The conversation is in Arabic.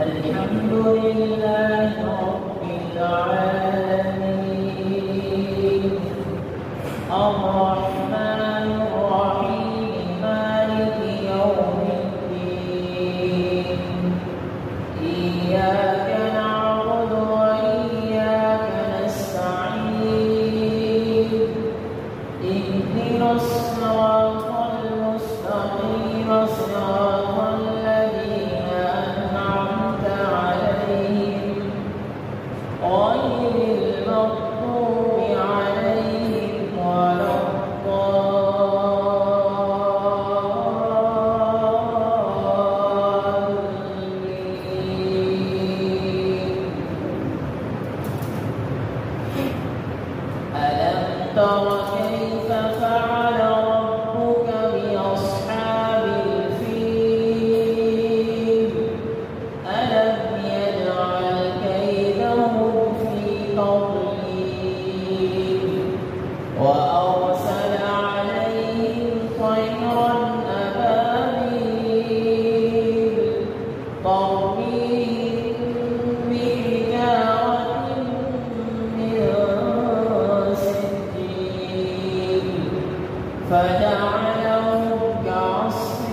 الحمد لله رب العالمين الرحمن الرحيم مالك يوم الدين إياك نعبد وإياك نستعين اهدنا الصراط المستقيم صراط الذين أنعمت عليهم غير المغضوب عليهم ولا الضالين. ألم تر كيف فعل ربك بأصحاب الفيل ألم يجعل كيدهم في تضليل وأرسل عليهم طيرا أبابيل ترميهم بحجارة من سجيل فجعلهم كعصف